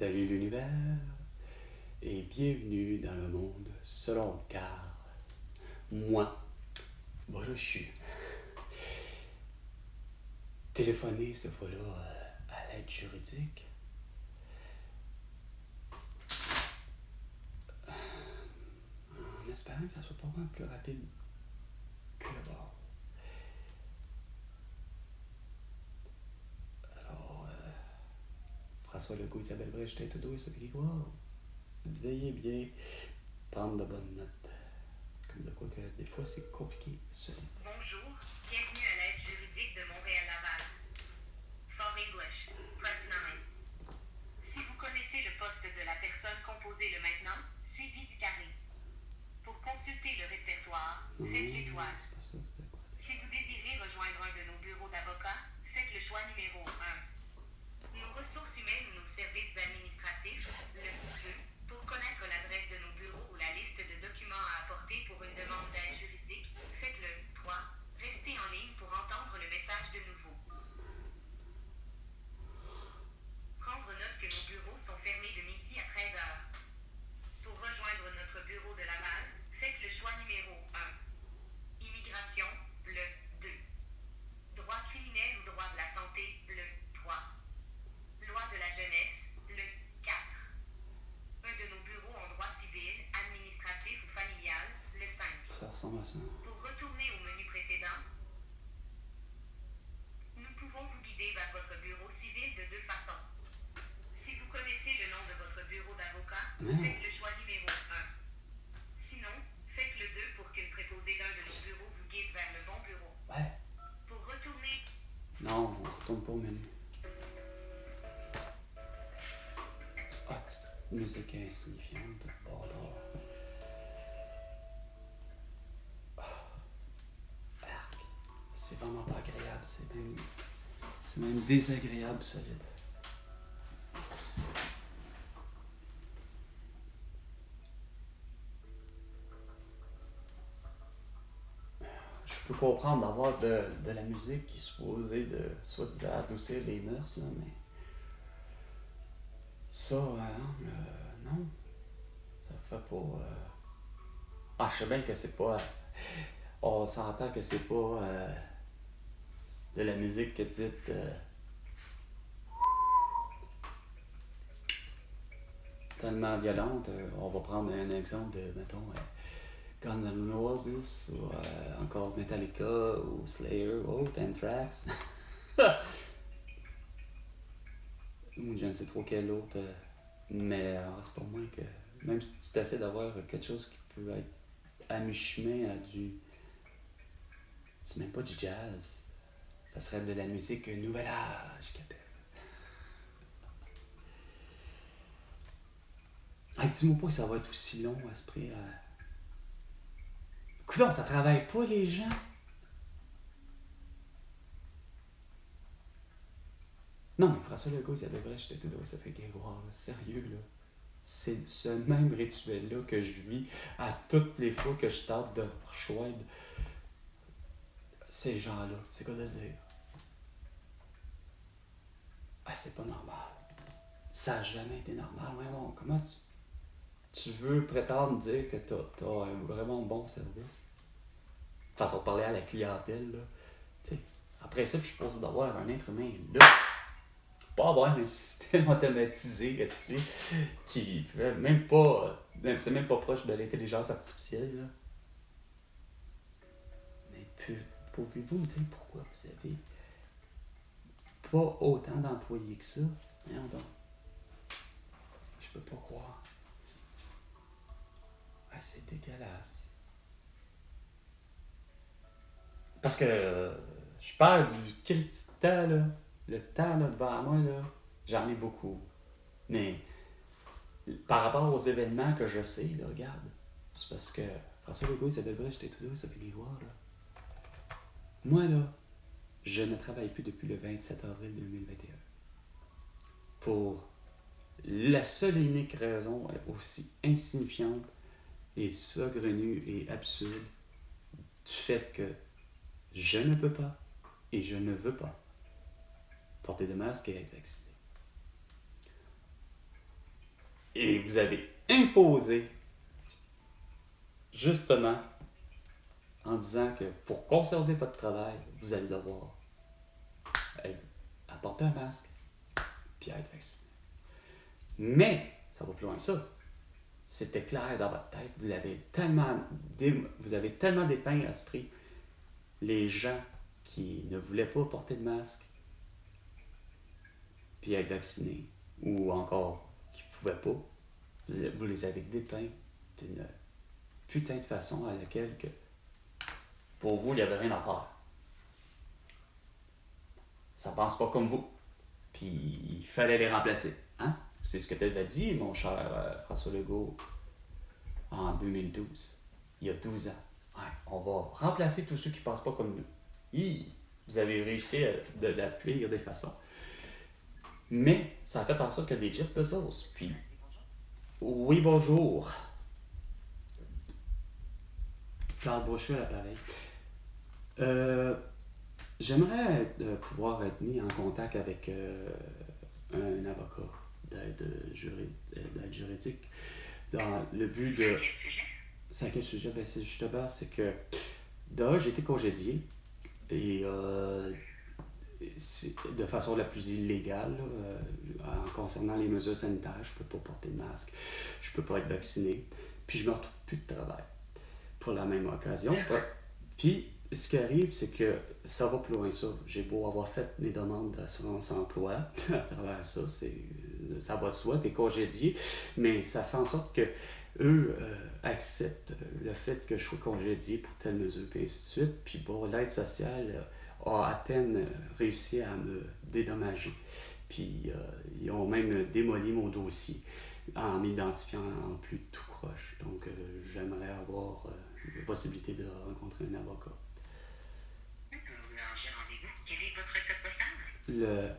Salut l'univers et bienvenue dans le monde selon Carl. Moi, Brochu. Téléphoner cette fois-là à l'aide juridique. En espérant que ça soit pas vraiment plus rapide que le bord. Alors, François Legault, Isabelle Brèche, Tête d'eau et Sophie Grégoire, veuillez bien prendre de bonnes notes. Comme de quoi que des fois c'est compliqué. Bonjour, bienvenue à l'aide juridique de Montréal-Laval. For English, press 9. Si vous connaissez le poste de la personne, composez-le maintenant, suivi du carré. Pour consulter le répertoire, faites l'étoile. C'est pas ça, c'était quoi? Si vous désirez rejoindre un de nos bureaux d'avocats, faites le choix numéro 1. Nos ressources humaines ou nos services administratifs, le 2. Pour connaître l'adresse de nos bureaux ou la liste de documents à apporter pour une demande d'aide juridique, faites le 3. Restez en ligne pour entendre le message de nouveau. Prendre note que nos bureaux sont fermés de midi à 13h. Pour rejoindre notre bureau de Laval, faites le choix numéro 1. Immigration, le 2. Droit criminel ou droit de la santé, le 3. Loi de la jeunesse, le 4. Un de nos bureaux en droit civil, administratif ou familial, le 5. Ça ressemble à ça. Pour retourner au menu précédent, nous pouvons vous guider vers votre bureau civil de deux façons. Si vous connaissez le nom de votre bureau d'avocat, faites le choix numéro 1. Sinon, faites le 2 pour qu'une préposée d'un de nos bureaux vous guide vers le bon bureau. Ouais. Pour retourner... Non, on retourne pas au menu. Ah, petite musique insignifiante, bâtard. Arc. C'est vraiment pas agréable, c'est même désagréable, solide. Je peux comprendre d'avoir de la musique qui est supposée de soi-disant adoucir les mœurs, là, mais ça, non, ça fait pas. Ah, je sais bien que c'est pas. On s'entend que c'est pas de la musique que dite tellement violente. On va prendre un exemple de, mettons, Guns N' Roses, ou encore Metallica, ou Slayer, ou Anthrax. Ou je ne sais trop quel autre. Mais c'est pour moi que, même si tu t'essaies d'avoir quelque chose qui peut être à mi-chemin à du. C'est même pas du jazz. Ça serait de la musique nouvel âge, qu'appelle. Hey, dis-moi pas que ça va être aussi long à ce prix. Coudonc, ça travaille pas les gens. Non, mais François Legault, ça devrait, j'étais tout droit, ça fait Grégoire, là. Sérieux, là. C'est ce même rituel-là que je vis à toutes les fois que je tente de rejoindre ces gens-là. C'est quoi de le dire? Ah, c'est pas normal. Ça a jamais été normal. Ouais, bon, comment tu veux prétendre dire que t'as un vraiment bon service? Façon de parler à la clientèle, là. T'sais, en principe, je suis supposé d'avoir un être humain là. Pas avoir un système automatisé, qui fait même pas. C'est même pas proche de l'intelligence artificielle, là. Mais pouvez-vous me dire pourquoi vous avez pas autant d'employés que ça? Voyons donc. Je peux pas croire. Ah, c'est dégueulasse. Parce que je parle du Christi de temps, là. Le temps là, devant moi, là, j'en ai beaucoup. Mais par rapport aux événements que je sais, là, regarde, c'est parce que François Legault, Isabelle Brèche, j'étais tout là, ça fait Grégoire, là. Moi, là, je ne travaille plus depuis le 27 avril 2021. Pour la seule et unique raison, aussi insignifiante et saugrenue et absurde, du fait que je ne peux pas et je ne veux pas porter de masque et être vacciné. Et vous avez imposé, justement, en disant que pour conserver votre travail, vous allez devoir apporter un masque puis être vacciné. Mais, ça va plus loin que ça. C'était clair dans votre tête, vous avez tellement dépeint à l'esprit les gens qui ne voulaient pas porter de masque puis être vaccinés, ou encore qui ne pouvaient pas. Vous les avez dépeints d'une putain de façon à laquelle que pour vous, il n'y avait rien à faire. Ça pense pas comme vous. Puis il fallait les remplacer. Hein? C'est ce que tu avais dit, mon cher François Legault, en 2012. Il y a 12 ans. Ouais, on va remplacer tous ceux qui ne pensent pas comme nous. Vous avez réussi de la pire des façons. Mais ça a fait en sorte que les Jeff Bezos, puis... Oui, bonjour. Claude Brochu à l'appareil. J'aimerais pouvoir être mis en contact avec un avocat d'aide juridique dans le but de... C'est à quel sujet? Ben, c'est justement, c'est que j'ai été congédié et de façon la plus illégale en concernant les mesures sanitaires. Je peux pas porter de masque, je peux pas être vacciné, puis je me retrouve plus de travail pour la même occasion. Puis ce qui arrive, c'est que ça va plus loin que ça. J'ai beau avoir fait mes demandes d'assurance emploi à travers ça, ça va de soi, t'es congédié, mais ça fait en sorte que eux acceptent le fait que je sois congédié pour telle mesure, puis ainsi de suite. Puis bon, l'aide sociale a à peine réussi à me dédommager. Puis ils ont même démoli mon dossier en m'identifiant en plus tout croche. Donc j'aimerais avoir la possibilité de rencontrer un avocat. Vous arrangez rendez-vous. Quel est votre code postal? Le